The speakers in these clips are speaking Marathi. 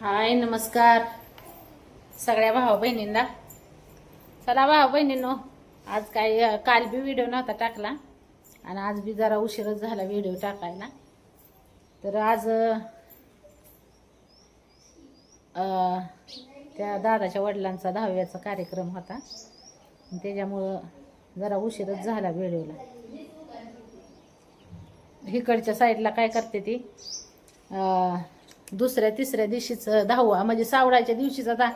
हाय नमस्कार सगळ्या भाऊ बहिणींना. चला भाऊ बहिणींनो, आज काय काल बी व्हिडिओ नव्हता टाकला आणि आज बी जरा उशीरच झाला व्हिडिओ टाकायला. तर आज त्या दादाच्या वडिलांचा 10व्याचा कार्यक्रम होता, त्याच्यामुळं जरा उशीरच झाला व्हिडिओला. इकडच्या साईडला काय करते ती दुसऱ्या तिसऱ्या दिवशीचं 10वा म्हणजे सावडायच्या दिवशीचा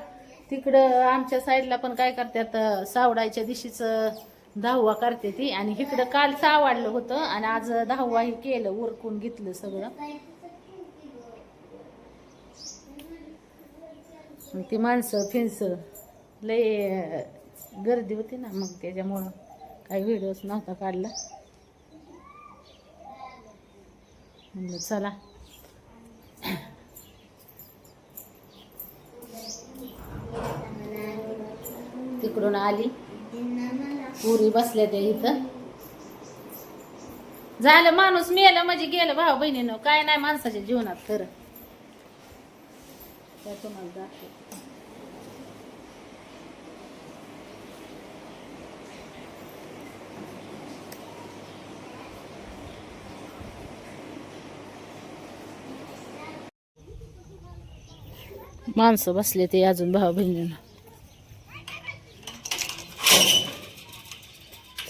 तिकडं आमच्या साईडला पण काय करतात, सावडायच्या दिवशीचं 10वा करते ती. आणि इकडं काल सावडलं होतं आणि आज 10वा हे केलं, उरकून घेतलं सगळं. ती माणसं फिनसं लय गर्दी होती ना, मग त्याच्यामुळं काही व्हिडिओच नव्हता काढला. म्हणलं चला तिकडून आली, पुरी बसल्या त्या इथं. झालं माणूस मेलं म्हणजे गेलं भाऊ बहिणीनं, काय नाही माणसाच्या जीवनात खरं. त्या तुम्हाला दाखवते. माणसं बसले ते अजून भाऊ बहिणीनं.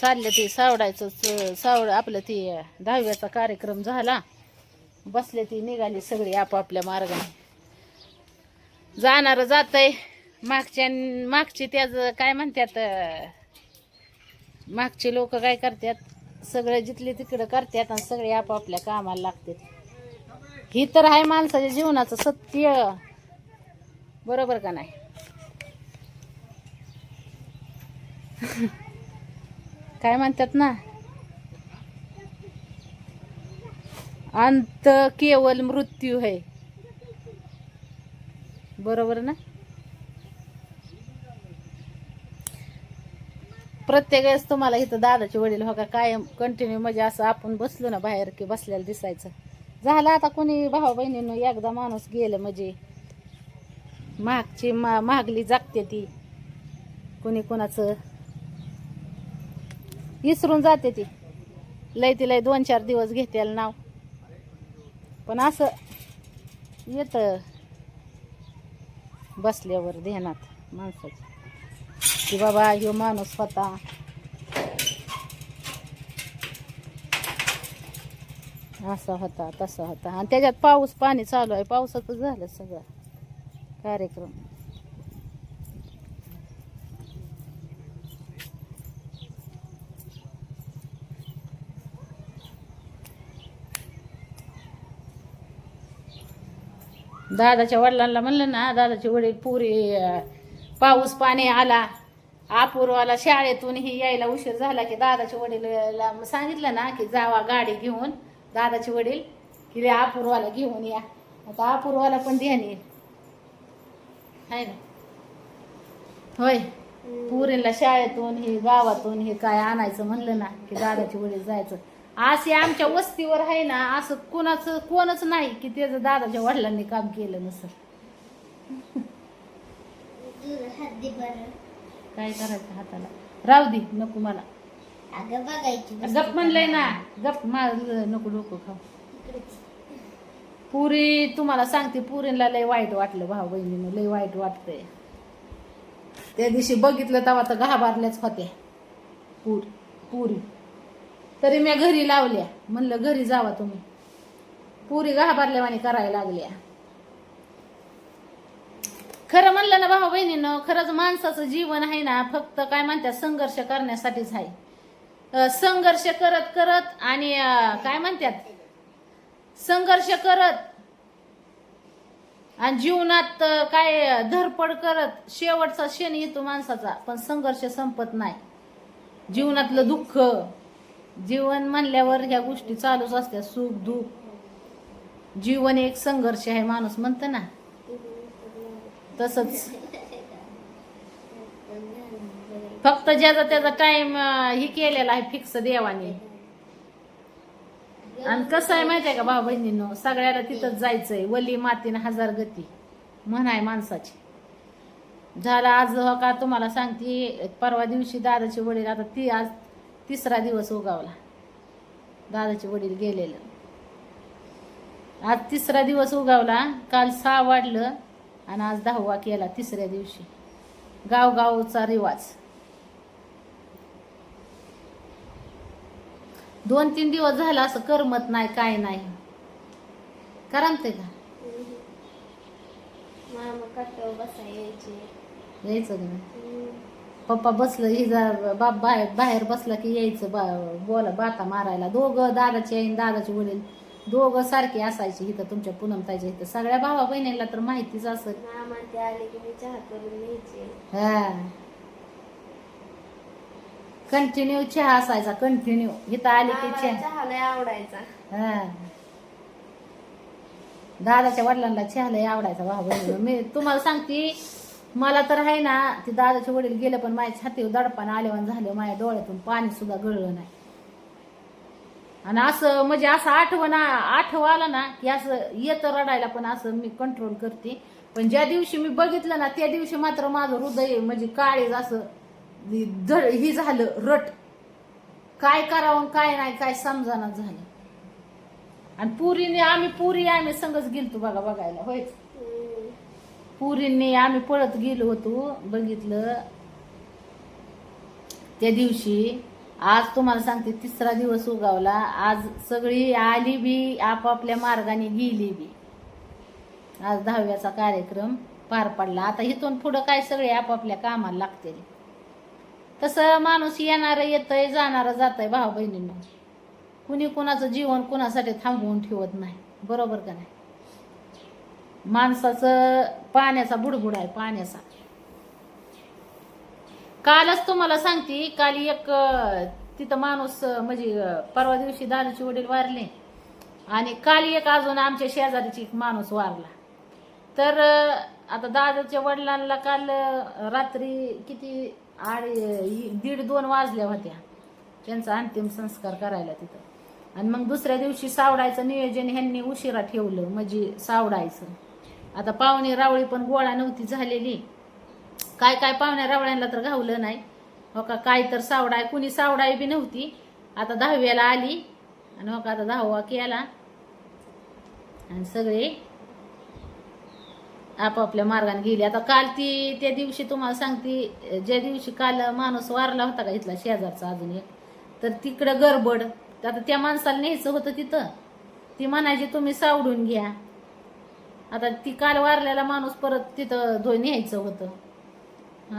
चालले ते सावड आपलं ते 10व्याचा कार्यक्रम झाला, बसले ती निघाली सगळी आपापल्या मार्गाने. जाणार जातय मागचे त्याच काय म्हणतात, मागचे लोक काय करतात, सगळे जिथले तिकडं करतात आणि सगळे आपापल्या कामाला लागतात. ही तर आहे माणसाच्या जीवनाचं सत्य, बरोबर का नाही? काय म्हणतात ना, अंत केवल मृत्यू है, बरोबर ना? प्रत्येक वेळेस तुम्हाला इथं दादाचे वडील हो का कायम कंटिन्यू म्हणजे असं आपण बसलो ना बाहेर की बसलेलं दिसायचं. झालं आता कोणी भाऊ बहिणीनं एकदा माणूस गेलं म्हणजे मागली जागते ती, कोणी कोणाचं विसरून जाते ती. लय तिला 2-4 दिवस घेतेल नाव, पण असं येत बसल्यावर ध्यानात माणसाचं की बाबा ह्यो माणूस होता. असा होता तसा होता. आणि त्याच्यात पाऊस पाणी चालू आहे, पावसातच झालं सगळं कार्यक्रम. दादाच्या वडिलांना म्हणलं ना, दादाचे वडील पुरी पाऊस पाणी आला, अपूर्वाला शाळेतून ही यायला उशीर झाला की दादाच्या वडीलला सांगितलं ना की जावा गाडी घेऊन, दादाचे वडील की अपूर्वाला घेऊन या. आता अपूर्वाला पण ध्यान येईल आहे ना, होय. पुरीला शाळेतून हे गावातून हे काय आणायचं म्हणलं ना की दादाचे वडील जायचं. असे आमच्या वस्तीवर आहे ना, असं कोणच नाही की त्याचं दादाच्या वडिलांनी काम केलं नसं. काय करायचं हाताला, राहू दे नको मला. गप म्हणलंय ना, गप माझं नको डोकं खाऊ. पुरी तुम्हाला सांगते, पुरीला लय वाईट वाटलं भाऊ बहिणीनं, लय वाईट वाटतंय. त्या दिवशी बघितलं तेव्हा तर घाबरल्याच होत्या पुरी. तरी मी घरी लावल्या, म्हणलं घरी जावा तुम्ही. पुरी घाबरल्यावानी करायला लागल्या. खरं म्हणलं ना भाऊ बहिणीनं, खरंच माणसाचं जीवन आहे ना फक्त काय म्हणतात संघर्ष करण्यासाठीच आहे. संघर्ष करत करत आणि काय म्हणतात संघर्ष करत आणि जीवनात काय धडपड करत शेवटचा क्षण येतो माणसाचा, पण संघर्ष संपत नाही. जीवनातलं दुःख, जीवन म्हणल्यावर ह्या गोष्टी चालूच असतात, सुख दुःख. जीवन एक संघर्ष आहे माणूस म्हणतं ना, तसंच. फक्त ज्याचा त्याचा टाइम ही केलेला आहे फिक्स देवाने. आणि कसं आहे माहिती आहे का भाऊ बहिणींनो, सगळ्याला तिथंच जायचंय. वली मातीनं हजार गती. म्हण आहे माणसाची. झाला आज हो का तुम्हाला सांगते, परवा दिवशी दादाचे वडील, आता ती आज तिसरा दिवस उगावला दादाचे वडील गेलेलं. आज तिसरा दिवस उगावला. काल 6 वाढलं आणि आज 10वा केला तिसऱ्या दिवशी. गावगावचा रिवाज. 2-3 दिवस झाला असं करमत नाही, काय नाही. करमते का? मामा कट्ट्यावर बसा यायचे. यायचं का नाही? पप्पा बसलं हिजा बाप बाहेर बसला की यायचं बोला बाता मारायला. दोघं दादाचे आई दादाचे वडील दोघं सारखे असायचे इथं तुमच्या पूनमताईच्या इथं. सगळ्या भावा बहिणीला तर माहितीच असत. मामा ते आले की मी चहा करून न्यायचे. हा, कंटिन्यू चहा असायचा, कंटिन्यू. इथं आले की चहा लय आवडायचा. हा, दादाच्या वडिलांना चहा लय आवडायचा भाऊ बहिणी. मी तुम्हाला सांगते, मला तर आहे ना, ते दादाचे वडील गेले पण माझ्या छातीवर दडपण आल्यावर झालं. माझ्या डोळ्यातून पाणी सुद्धा गळलं नाही. आणि असं म्हणजे असं आठवलं ना की असं येतं रडायला, पण असं मी कंट्रोल करते. पण ज्या दिवशी मी बघितलं ना त्या दिवशी मात्र माझं हृदय म्हणजे काळीज असं ही झालं रट. काय करावं काय नाही काय समजानाच झालं. आणि आम्ही संगच गेलतो बघायला. होयच, पुरींनी आम्ही पळत गेलो होतो, बघितलं त्या दिवशी. आज तुम्हाला सांगते तिसरा दिवस उगावला. आज सगळी आली बी, आपापल्या मार्गाने गेली बी. आज 10व्याचा कार्यक्रम पार पडला. आता इथून पुढं काय सगळे आपापल्या कामाला लागतील. तसं माणूस येणार येतय, जाणार जातय भाऊ बहिणींना. कुणी कुणाचं जीवन कुणासाठी थांबवून ठेवत नाही, बरोबर का नाही? माणसाचं पाण्याचा बुडबुड आहे, पाण्याचा. कालच तुम्हाला सांगते, काल एक तिथं माणूस म्हणजे परवा दिवशी दादाचे वडील वारले आणि काल एक अजून आमच्या शेजारीची एक माणूस वारला. तर आता दादाच्या वडिलांना काल रात्री किती 1:30-2 वाजल्या होत्या त्यांचा अंतिम संस्कार करायला तिथं. आणि मग दुसऱ्या दिवशी सावडायचं नियोजन ह्यांनी उशिरा ठेवलं, म्हणजे सावडायचं. आता पाहुणे रावळी पण गोळा नव्हती झालेली. काय पाहुण्या रावळ्यांना तर घावलं नाही हो का. काय तर सावडाय, कुणी सावडाय बी नव्हती. आता 10व्याला आली आणि हो का आता 10वा केला आणि सगळे आपापल्या मार्गाने गेले. आता काल त्या दिवशी तुम्हाला सांगते, ज्या दिवशी काल माणूस वारला होता का इथला शेजारचा अजून एक, तर तिकडं गडबड. आता त्या माणसाला न्यायचं होतं तिथं, ती म्हणायची तुम्ही सावडून घ्या. आता ती काल वारलेला माणूस परत तिथं न्यायचं होतं.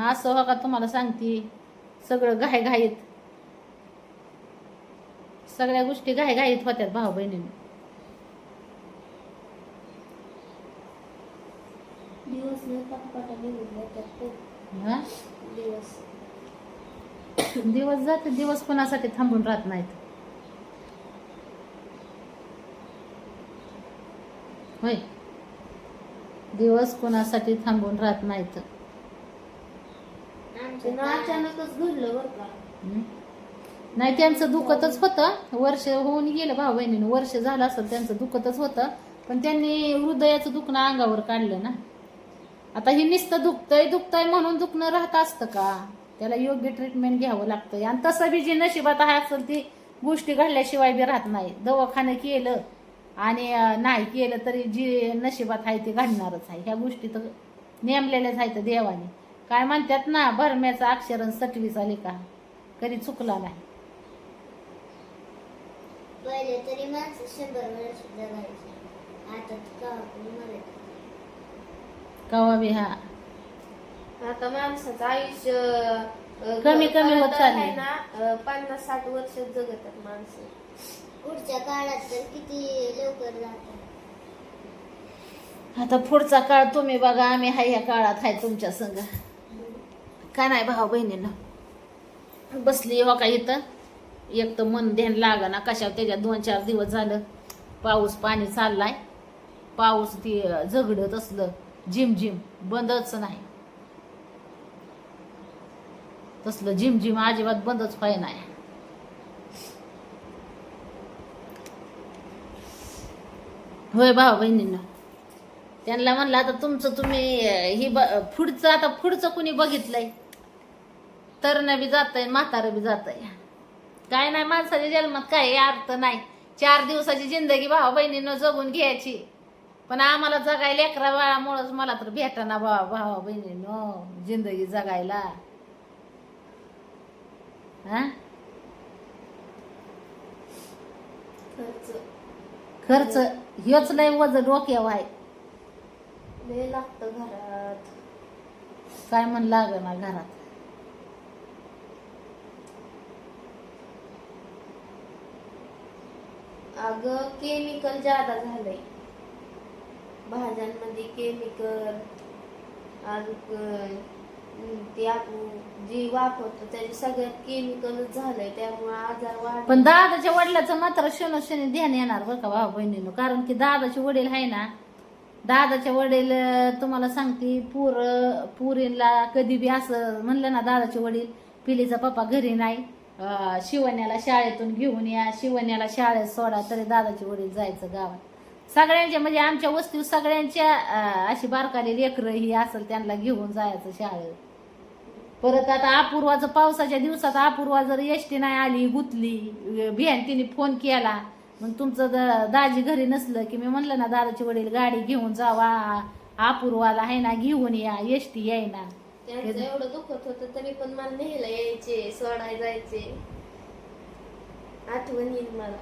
असं हो का तुम्हाला सांगते, सगळं घाईघाईत, सगळ्या गोष्टी घाईघाईत होत्यात भाऊ बहिणींनी. दिवस जाते, दिवस कोणासाठी थांबून राहत नाहीत. होय, दिवस कोणासाठी थांबून राहत नाहीत. अचानकच घडलं बरं का. नाही, त्यांचं दुखतच होतं. वर्ष होऊन गेलं भाऊ बहिणीनं, वर्ष झालं असेल त्यांचं दुखतच होतं. पण त्यांनी हृदयाचं दुखणं अंगावर काढलं ना. आता हे नुसतं दुखतंय म्हणून दुखणं राहत असतं का? त्याला योग्य ट्रीटमेंट घ्यावं लागतंय. आणि तसं बी जे नशिबात आहे असेल ती गोष्टी घडल्याशिवाय बी राहत नाही. दवाखानं केलं आणि नाही केलं तरी जी नशिबात आहे ते घडणारच आहे. ह्या गोष्टी तर नेमलेल्याच आहेत देवाने. काय म्हणतात ना, भरम्याचं अक्षरण सटवीच आले का, कधी चुकला नाही. पहिले तरी माणसं 100 वर्ष जगायची, आता कवा बी. हा, आता माणसाचं आयुष्य कमी होत चाललंय ना. 50-60 वर्ष जगतात माणसं. पुढच्या काळात तर किती लवकर जातात. आता पुढचा काळ तुम्ही बघा, आम्ही हाय ह्या काळात हाय तुमच्या संग. काय नाही भाऊ बहिणीनं बसली हो का इथं. एक तर मन ध्यान लागा ना कशावर, त्याच्यात 2-4 दिवस झालं पाऊस पाणी चाललाय. पाऊस ती झगडत असलं झिमझिम बंदच नाही. तसलं झिमझिम अजिबात बंदच व्हाय नाही. होय भाऊ बहिणींना, त्यांना म्हणलं आता तुमचं तुम्ही पुढचं आता पुढचं कुणी बघितलंय, तरुण बी जातंय म्हातारं बी जातंय. काय नाही, माणसाच्या जन्मात काय अर्थ नाही. 4 दिवसाची जिंदगी भावा बहिणीनं जगून घ्यायची, पण आम्हाला जगायला लेकरा बाळामुळंच मला तर भेटाना भावा बहिणीनं जिंदगी जगायला. हा, खर्च हेच लय वजन डोक्यावर आहे. लय लागतं घरात. काय म्हण लागना घरात. अगं केमिकल जादा झालंय भाज्यांमध्ये. केमिकल अजून ते आपण जी वापरतो त्याचे सगळ्यात केमिकलच झालंय, त्यामुळे आजार वाढ. पण दादाच्या वडिलाचं मात्र क्षणोक्षणी ध्यान येणार बरं का भाऊ बहिणीनं, कारण की दादाचे वडील आहे ना, दादाच्या वडील तुम्हाला सांगते पुरीला कधी बी असं म्हणलं ना दादाचे वडील, पिलीचा पप्पा घरी नाही, शिवण्याला शाळेतून घेऊन या, शिवण्याला शाळेत सोडा, तरी दादाचे वडील जायचं गावात. सगळ्यांच्या म्हणजे आमच्या वस्तीवर सगळ्यांच्या अशी बारकाली लेकरं ही असेल त्यांना घेऊन जायचं शाळेत. परत आता अपूर्वाचं पावसाच्या दिवसात अपूर्वा जर एसटी नाही आली, गुतली, बिहान तिने फोन केला, मग तुमचं दाजी घरी नसलं की मी म्हणलं ना दादाचे वडील गाडी घेऊन जावा, अपूर्वाला आहे ना घेऊन या, एसटी यायना. त्यांचं एवढं दुखत होतं तरी पण मला न्यायला यायचे, सोडायला जायचे. आठवण येईल मला.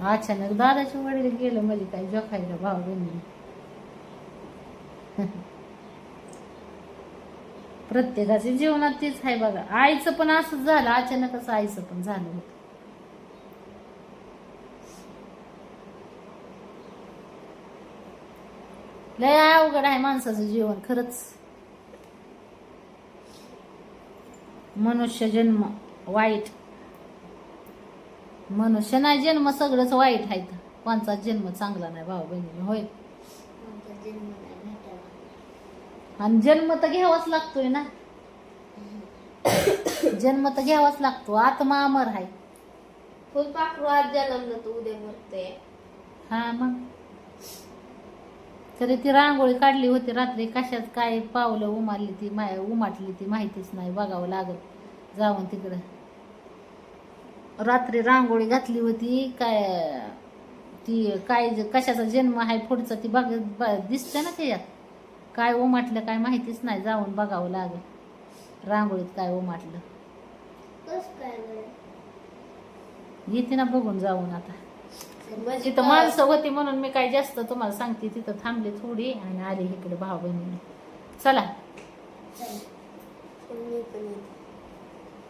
अचानक दादाचे वडील गेलं म्हणजे काय जोखायला भाऊ बहिणी. प्रत्येकाच्या जीवनात तेच आहे बघा. आईचं पण असंच झालं, अचानकच आईचं पण झालं होतं. लय अवघड आहे माणसाचं जीवन खरंच. मनुष्य जन्म वाईट, मनुष्य नाही जन्म सगळंच वाईट आहे. कोणचा जन्म चांगला नाही भाऊ बहिणी होय. आणि जन्म तर घ्यावाच लागतोय ना, जन्म तर घ्यावाच लागतो. आत्मा अमर आहे. फुलपाखरू आज जन्मलं तर उद्या मरते. हा मग तरी ती रांगोळी काढली होती रात्री, कशात काय पावलं उमाटली ती माहितीच नाही, बघावं लागत जाऊन तिकडं. रात्री रांगोळी घातली होती, काय ती काय कशाचा जन्म आहे पुढचा ती दिसते ना त्याच्यात, काय उमाटलं काय माहितीच नाही, जाऊन बघावं लागत रांगोळीत काय उमाटलं. येते ना बघून जाऊन. आता तिथं माणसं होती म्हणून मी काय जास्त तुम्हाला सांगते, तिथं थांबली थोडी आणि आली इकडे भाऊ बहिणीने. चला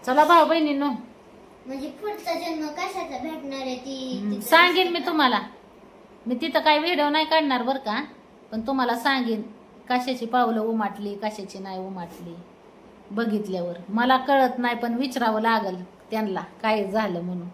चला भाऊ बहिणींनो, म्हणजे पुढचा जन्म कशाचा भेटणार आहे ती सांगेन मी तुम्हाला. मी तिथं काय व्हिडिओ नाही काढणार बरं का, पण तुम्हाला सांगेन कशाची पावलं उमाटली कशाची नाही उमाटली. बघितल्यावर मला कळत नाही, पण विचारावं लागल त्यांना काय झालं म्हणून.